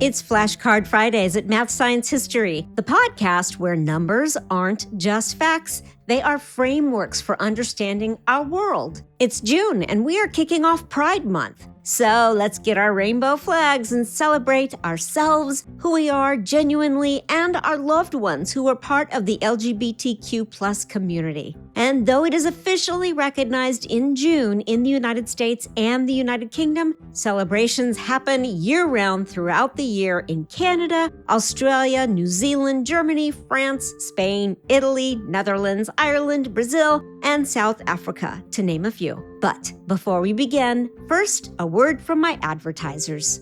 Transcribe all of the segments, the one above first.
It's Flashcard Fridays at Math Science History, the podcast where numbers aren't just facts, they are frameworks for understanding our world. It's June, and we are kicking off Pride Month. So let's get our rainbow flags and celebrate ourselves, who we are genuinely, and our loved ones who are part of the LGBTQ+ community. And though it is officially recognized in June in the United States and the United Kingdom, celebrations happen year-round throughout the year in Canada, Australia, New Zealand, Germany, France, Spain, Italy, Netherlands, Ireland, Brazil, and South Africa, to name a few. But before we begin, first, a word from my advertisers.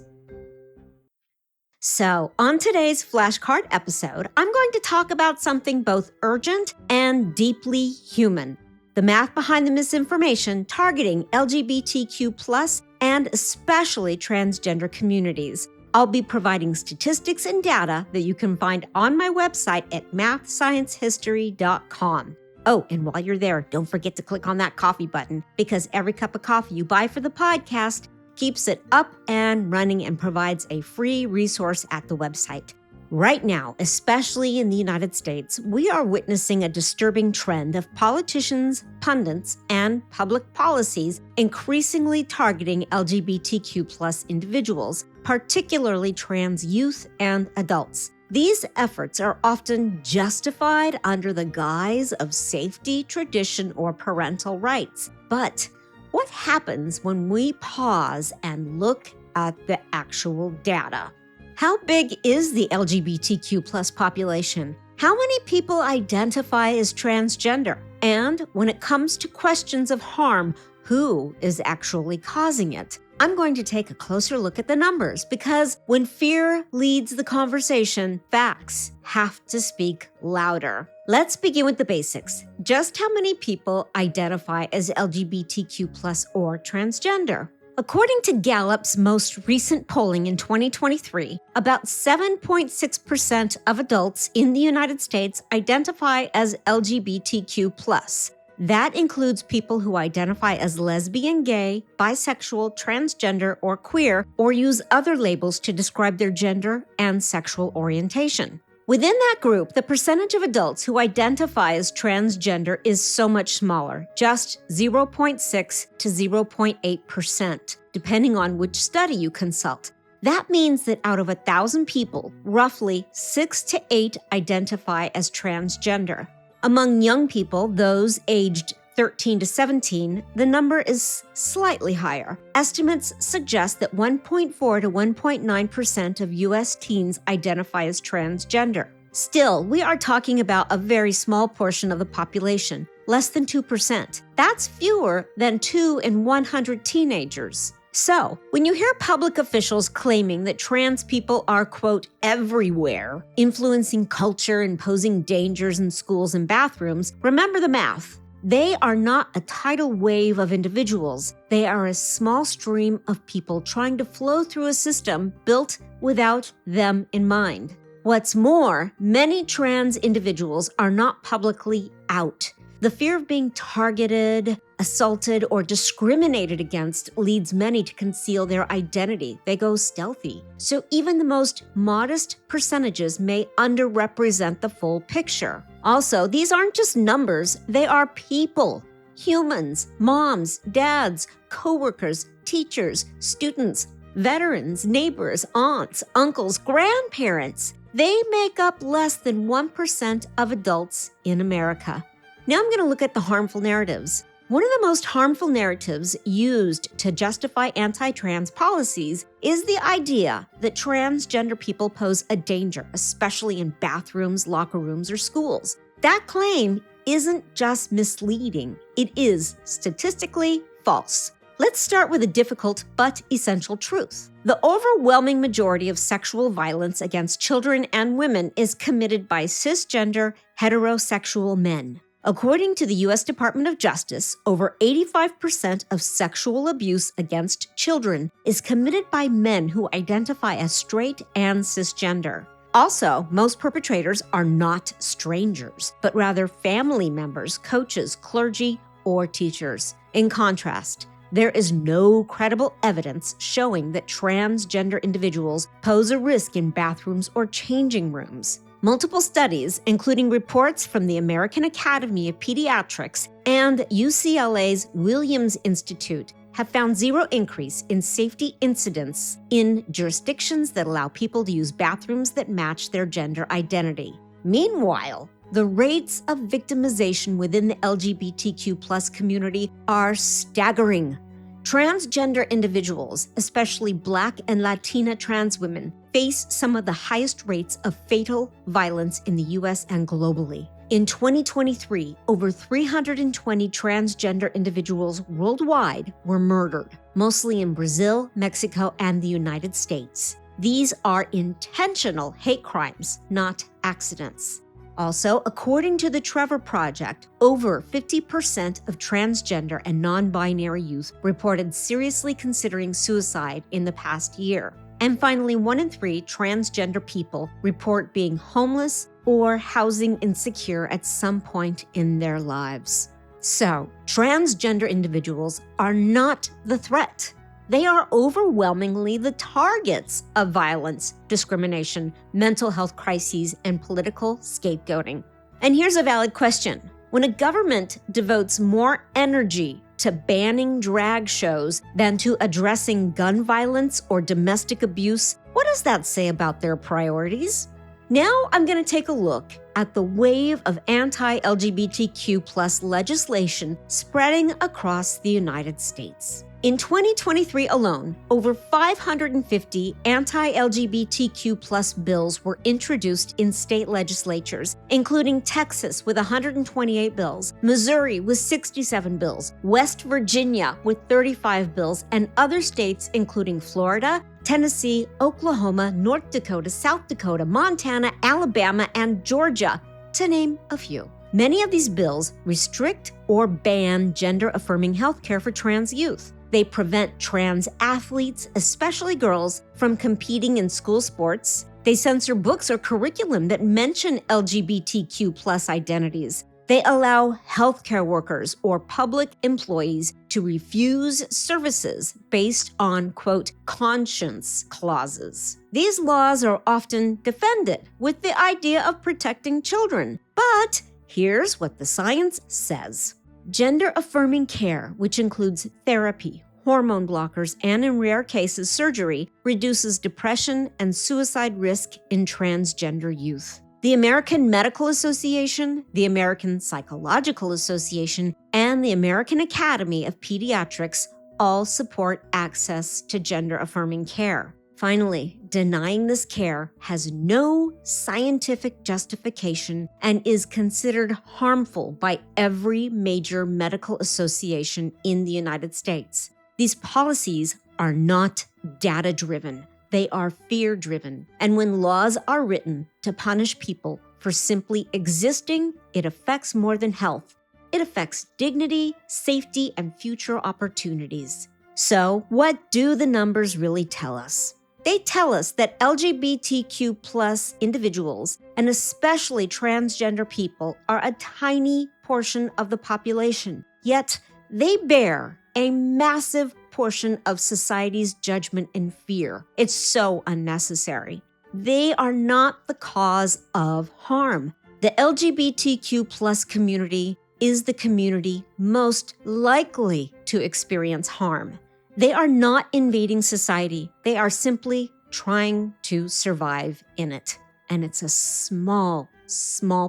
So, on today's flashcard episode, I'm going to talk about something both urgent and deeply human: the math behind the misinformation targeting LGBTQ+ and especially transgender communities. I'll be providing statistics and data that you can find on my website at mathsciencehistory.com. Oh, and while you're there, don't forget to click on that coffee button, because every cup of coffee you buy for the podcast keeps it up and running and provides a free resource at the website. Right now, especially in the United States, we are witnessing a disturbing trend of politicians, pundits, and public policies increasingly targeting LGBTQ+ individuals, particularly trans youth and adults. These efforts are often justified under the guise of safety, tradition, or parental rights. But what happens when we pause and look at the actual data? How big is the LGBTQ+ population? How many people identify as transgender? And when it comes to questions of harm, who is actually causing it? I'm going to take a closer look at the numbers, because when fear leads the conversation, facts have to speak louder. Let's begin with the basics. Just how many people identify as LGBTQ+ or transgender? According to Gallup's most recent polling in 2023, about 7.6% of adults in the United States identify as LGBTQ+. That includes people who identify as lesbian, gay, bisexual, transgender, or queer, or use other labels to describe their gender and sexual orientation. Within that group, the percentage of adults who identify as transgender is so much smaller, just 0.6 to 0.8%, depending on which study you consult. That means that out of 1,000 people, roughly 6 to 8 identify as transgender. Among young people, those aged 13 to 17, the number is slightly higher. Estimates suggest that 1.4 to 1.9% of U.S. teens identify as transgender. Still, we are talking about a very small portion of the population, less than 2%. That's fewer than 2 in 100 teenagers. So, when you hear public officials claiming that trans people are, quote, everywhere, influencing culture and posing dangers in schools and bathrooms, remember the math. They are not a tidal wave of individuals. They are a small stream of people trying to flow through a system built without them in mind. What's more, many trans individuals are not publicly out. The fear of being targeted, assaulted, or discriminated against leads many to conceal their identity. They go stealthy. So even the most modest percentages may underrepresent the full picture. Also, these aren't just numbers, they are people. Humans, moms, dads, coworkers, teachers, students, veterans, neighbors, aunts, uncles, grandparents. They make up less than 1% of adults in America. Now I'm going to look at the harmful narratives. One of the most harmful narratives used to justify anti-trans policies is the idea that transgender people pose a danger, especially in bathrooms, locker rooms, or schools. That claim isn't just misleading, it is statistically false. Let's start with a difficult but essential truth. The overwhelming majority of sexual violence against children and women is committed by cisgender, heterosexual men. According to the U.S. Department of Justice, over 85% of sexual abuse against children is committed by men who identify as straight and cisgender. Also, most perpetrators are not strangers, but rather family members, coaches, clergy, or teachers. In contrast, There is no credible evidence showing that transgender individuals pose a risk in bathrooms or changing rooms. Multiple studies, including reports from the American Academy of Pediatrics and UCLA's Williams Institute, have found zero increase in safety incidents in jurisdictions that allow people to use bathrooms that match their gender identity. Meanwhile, the rates of victimization within the LGBTQ+ community are staggering. Transgender individuals, especially Black and Latina trans women, face some of the highest rates of fatal violence in the U.S. and globally. In 2023, over 320 transgender individuals worldwide were murdered, mostly in Brazil, Mexico, and the United States. These are intentional hate crimes, not accidents. Also, according to the Trevor Project, over 50% of transgender and non-binary youth reported seriously considering suicide in the past year. And finally, 1 in 3 transgender people report being homeless or housing insecure at some point in their lives. So, transgender individuals are not the threat. They are overwhelmingly the targets of violence, discrimination, mental health crises, and political scapegoating. And here's a valid question. When a government devotes more energy to banning drag shows than to addressing gun violence or domestic abuse, what does that say about their priorities? Now I'm going to take a look at the wave of anti-LGBTQ+ legislation spreading across the United States. In 2023 alone, over 550 anti-LGBTQ+ bills were introduced in state legislatures, including Texas with 128 bills, Missouri with 67 bills, West Virginia with 35 bills, and other states including Florida, Tennessee, Oklahoma, North Dakota, South Dakota, Montana, Alabama, and Georgia, to name a few. Many of these bills restrict or ban gender-affirming healthcare for trans youth. They prevent trans athletes, especially girls, from competing in school sports. They censor books or curriculum that mention LGBTQ+ identities. They allow healthcare workers or public employees to refuse services based on, quote, conscience clauses. These laws are often defended with the idea of protecting children. But here's what the science says. Gender-affirming care, which includes therapy, hormone blockers, and in rare cases, surgery, reduces depression and suicide risk in transgender youth. The American Medical Association, the American Psychological Association, and the American Academy of Pediatrics all support access to gender-affirming care. Finally, denying this care has no scientific justification and is considered harmful by every major medical association in the United States. These policies are not data-driven. They are fear-driven. And when laws are written to punish people for simply existing, it affects more than health. It affects dignity, safety, and future opportunities. So, what do the numbers really tell us? They tell us that LGBTQ+ individuals, and especially transgender people, are a tiny portion of the population. Yet, they bear a massive portion of society's judgment and fear. It's so unnecessary. They are not the cause of harm. The LGBTQ+ community is the community most likely to experience harm. They are not invading society. They are simply trying to survive in it. And it's a small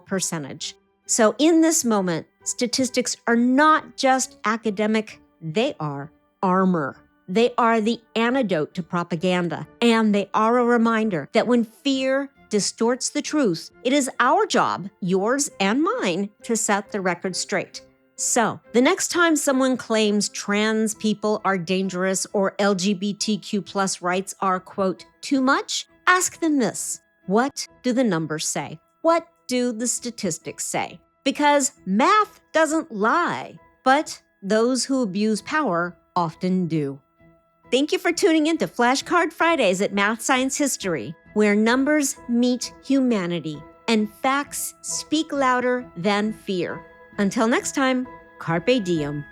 percentage. So in this moment, statistics are not just academic, they are armor. They are the antidote to propaganda. And they are a reminder that when fear distorts the truth, it is our job, yours and mine, to set the record straight. So, the next time someone claims trans people are dangerous or LGBTQ+ rights are, quote, too much, ask them this. What do the numbers say? What do the statistics say? Because math doesn't lie, but those who abuse power often do. Thank you for tuning in to Flashcard Fridays at Math Science History, where numbers meet humanity and facts speak louder than fear. Until next time, carpe diem.